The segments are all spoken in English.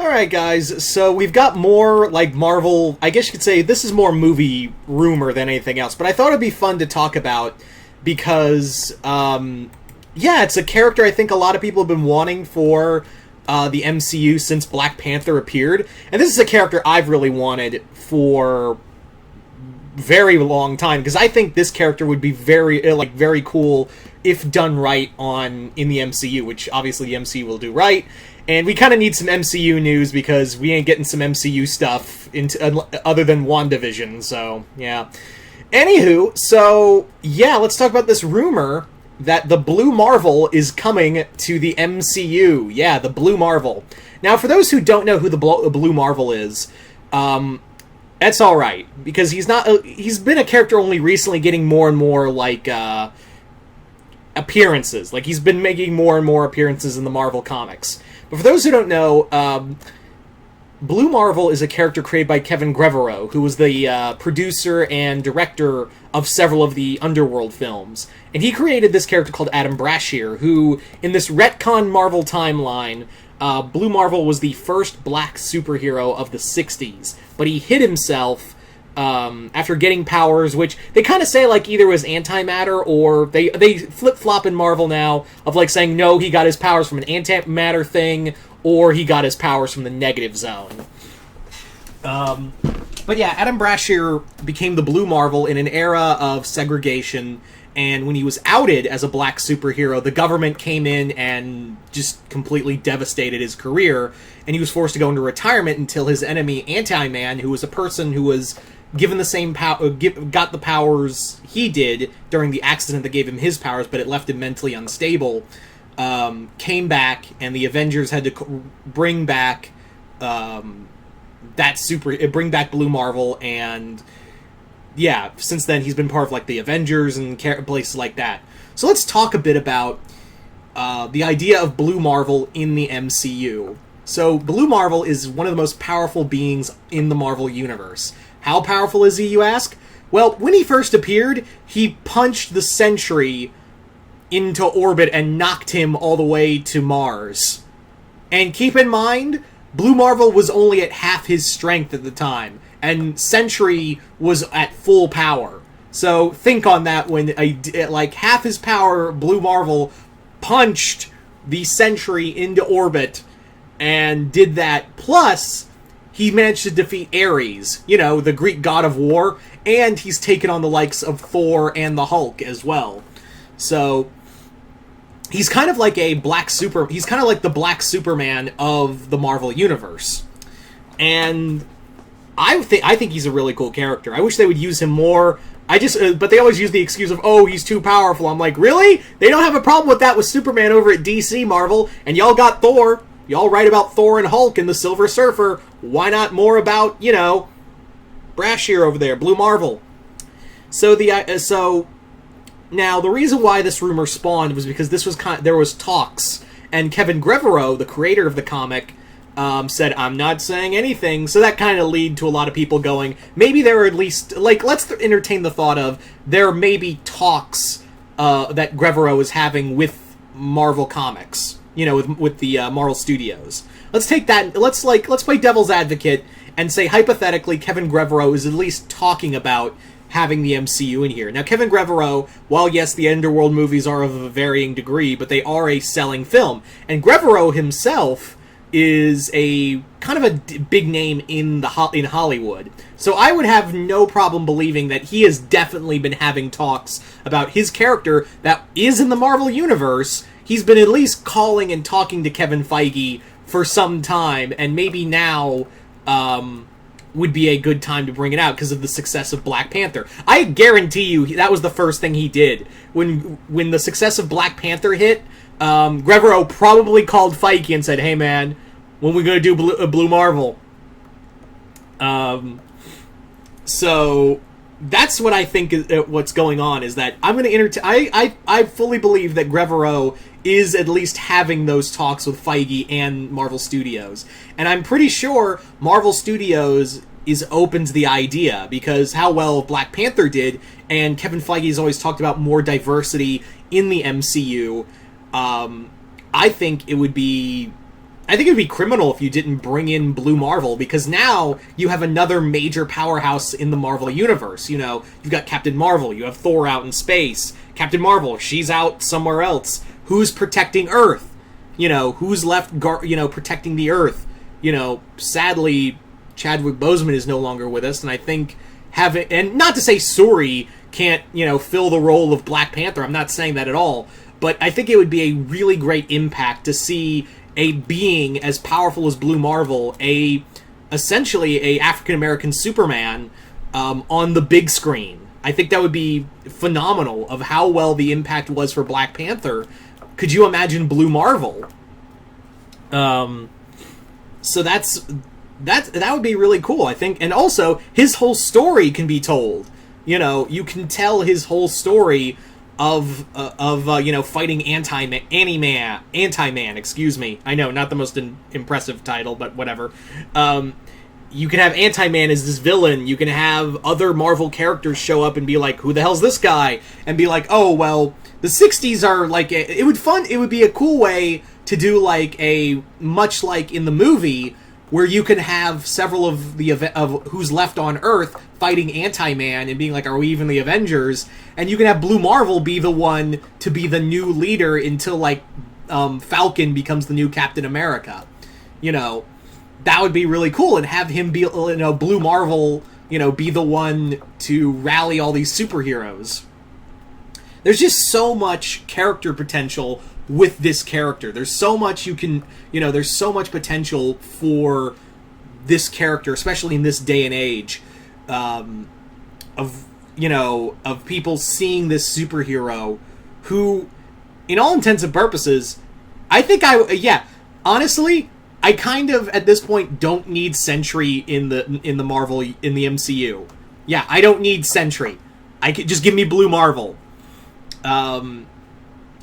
Alright guys, so we've got more, like, Marvel, I guess you could say this is more movie rumor than anything else, but I thought it'd be fun to talk about because, yeah, it's a character I think a lot of people have been wanting for the MCU since Black Panther appeared, and this is a character I've really wanted for very long time, because I think this character would be very cool if done right in the MCU, which obviously the MCU will do right. And we kind of need some MCU news because we ain't getting some MCU stuff other than WandaVision, so yeah. Anywho, so yeah, let's talk about this rumor that the Blue Marvel is coming to the MCU. Yeah, the Blue Marvel. Now, for those who don't know who the Blue Marvel is, that's alright, because he's been a character only recently getting more and more, like, appearances. Like, he's been making more and more appearances in the Marvel comics. But for those who don't know, Blue Marvel is a character created by Kevin Trevorrow, who was the producer and director of several of the Underworld films. And he created this character called Adam Brashear, who, in this retcon Marvel timeline, Blue Marvel was the first black superhero of the 60s. But he hid himself after getting powers, which they kind of say like either was antimatter, or they flip-flop in Marvel now of like saying no, he got his powers from an antimatter thing, or he got his powers from the negative zone. But yeah, Adam Brashear became the Blue Marvel in an era of segregation, and when he was outed as a black superhero, the government came in and just completely devastated his career, and he was forced to go into retirement until his enemy, Anti-Man, who was a person who was given the same got the powers he did during the accident that gave him his powers, but it left him mentally unstable, came back, and the Avengers had to bring back bring back Blue Marvel, and yeah, since then he's been part of like the Avengers and places like that. So let's talk a bit about the idea of Blue Marvel in the MCU. So Blue Marvel is one of the most powerful beings in the Marvel Universe. How powerful is he, you ask? Well, when he first appeared, he punched the Sentry into orbit and knocked him all the way to Mars. And keep in mind, Blue Marvel was only at half his strength at the time, and Sentry was at full power. So think on that when, like, half his power, Blue Marvel punched the Sentry into orbit and did that. Plus, he managed to defeat Ares, the Greek god of war, and he's taken on the likes of Thor and the Hulk as well. So he's kind of like he's kind of like the Black Superman of the Marvel Universe. And I think he's a really cool character. I wish they would use him more. But they always use the excuse of, oh, he's too powerful. I'm like, really? They don't have a problem with that with Superman over at DC Marvel, and y'all got Thor. Y'all write about Thor and Hulk and the Silver Surfer. Why not more about, Brashear over there, Blue Marvel? So now the reason why this rumor spawned was because there was talks, and Kevin Trevorrow, the creator of the comic, said, I'm not saying anything. So that kind of led to a lot of people going, maybe there are at least, like, let's entertain the thought of there may be talks that Trevorrow is having with Marvel Comics. With the Marvel Studios. Let's take that. Let's play devil's advocate and say hypothetically Kevin Trevorrow is at least talking about having the MCU in here. Now, Kevin Trevorrow, while yes, the Underworld movies are of a varying degree, but they are a selling film, and Trevorrow himself is a kind of a big name in Hollywood. So I would have no problem believing that he has definitely been having talks about his character that is in the Marvel Universe. He's been at least calling and talking to Kevin Feige for some time, and maybe now would be a good time to bring it out because of the success of Black Panther. I guarantee you that was the first thing he did. When the success of Black Panther hit, Trevorrow probably called Feige and said, hey man, when we going to do Blue Marvel? So that's what I think is what's going on, is that I'm going to I fully believe that Trevorrow is at least having those talks with Feige and Marvel Studios. And I'm pretty sure Marvel Studios is open to the idea, because how well Black Panther did, and Kevin Feige has always talked about more diversity in the MCU. I think it would be I think it'd be criminal if you didn't bring in Blue Marvel, because now you have another major powerhouse in the Marvel universe. You know, you've got Captain Marvel, you have Thor out in space. Captain Marvel, she's out somewhere else. Who's protecting Earth? You know, who's left, protecting the Earth? You know, sadly, Chadwick Boseman is no longer with us, and I think and not to say Suri can't, fill the role of Black Panther. I'm not saying that at all. But I think it would be a really great impact to see a being as powerful as Blue Marvel, essentially a African American Superman, on the big screen. I think that would be phenomenal of how well the impact was for Black Panther. Could you imagine Blue Marvel? So that would be really cool, I think. And also, his whole story can be told. You know, you can tell his whole story of fighting Anti-Man, excuse me. I know, not the most impressive title, but whatever. You can have Anti-Man as this villain. You can have other Marvel characters show up and be like, who the hell's this guy? And be like, oh, well, the 60s are like, it would be a cool way to do like much like in the movie, where you can have several of who's left on Earth fighting Anti-Man and being like, are we even the Avengers? And you can have Blue Marvel be the one to be the new leader until, like, Falcon becomes the new Captain America. You know, that would be really cool, and have him be, Blue Marvel, be the one to rally all these superheroes. There's just so much character potential with this character. There's so much there's so much potential for this character, especially in this day and age, of people seeing this superhero who, in all intents and purposes, I think honestly, I kind of, at this point, don't need Sentry in the Marvel, in the MCU. Yeah, I don't need Sentry. I could just give me Blue Marvel.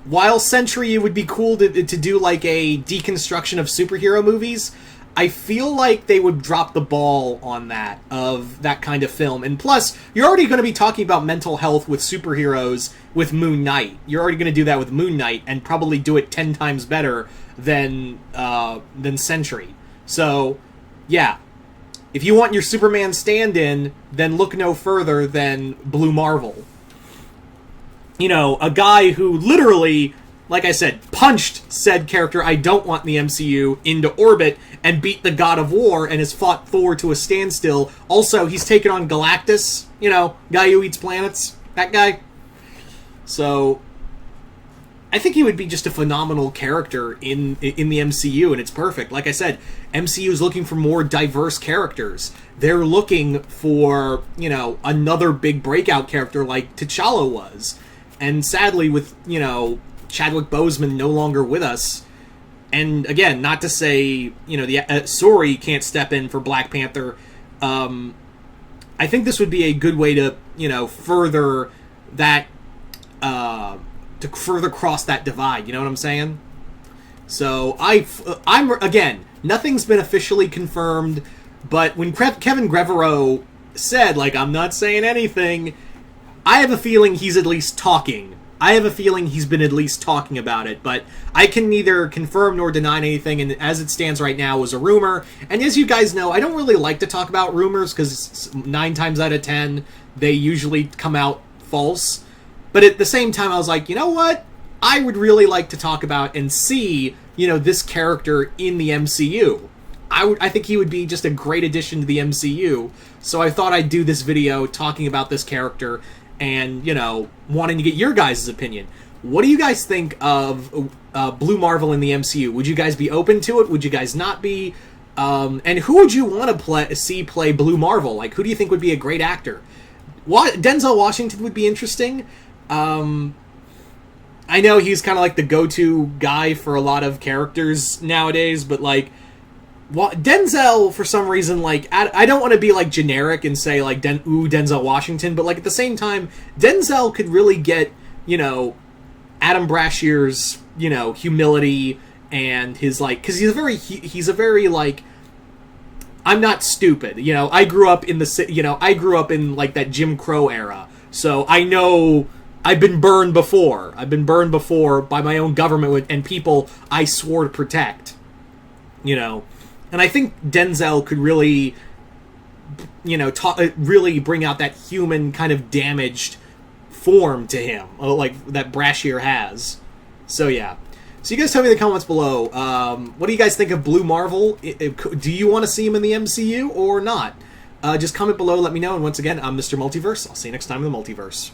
While Sentry would be cool to do like a deconstruction of superhero movies, I feel like they would drop the ball on that kind of film. And plus, you're already going to be talking about mental health with superheroes with Moon Knight. You're already going to do that with Moon Knight and probably do it 10 times better than Sentry. So, yeah. If you want your Superman stand-in, then look no further than Blue Marvel. A guy who literally, like I said, punched said character I don't want in the MCU into orbit and beat the God of War and has fought Thor to a standstill. Also, he's taken on Galactus, guy who eats planets, that guy. So, I think he would be just a phenomenal character in the MCU, and it's perfect. Like I said, MCU is looking for more diverse characters. They're looking for, another big breakout character like T'Challa was. And sadly, with, Chadwick Boseman no longer with us, and again, not to say, Suri can't step in for Black Panther, I think this would be a good way to, further that, to further cross that divide, you know what I'm saying? So, I'm again, nothing's been officially confirmed, but when Kevin Trevorrow said, like, I'm not saying anything, I have a feeling he's at least talking. I have a feeling he's been at least talking about it, but I can neither confirm nor deny anything, and as it stands right now is a rumor. And as you guys know, I don't really like to talk about rumors, because 9 times out of 10, they usually come out false. But at the same time, I was like, you know what? I would really like to talk about and see, this character in the MCU. I think he would be just a great addition to the MCU, so I thought I'd do this video talking about this character and, wanting to get your guys' opinion. What do you guys think of Blue Marvel in the MCU? Would you guys be open to it? Would you guys not be? And who would you want to see play Blue Marvel? Like, who do you think would be a great actor? Denzel Washington would be interesting. I know he's kind of like the go-to guy for a lot of characters nowadays, but, like, Denzel, for some reason, like, I don't want to be, like, generic and say, like, Denzel Washington, but, like, at the same time, Denzel could really get, Adam Brashear's, humility and his, like, because he's a very, like, I'm not stupid, I grew up in like, that Jim Crow era, so I know I've been burned before. I've been burned before by my own government and people I swore to protect. you know. And I think Denzel could really, really bring out that human kind of damaged form to him, like that Brashear has. So yeah. So you guys tell me in the comments below, what do you guys think of Blue Marvel? Do you want to see him in the MCU or not? Just comment below, let me know. And once again, I'm Mr. Multiverse. I'll see you next time in the Multiverse.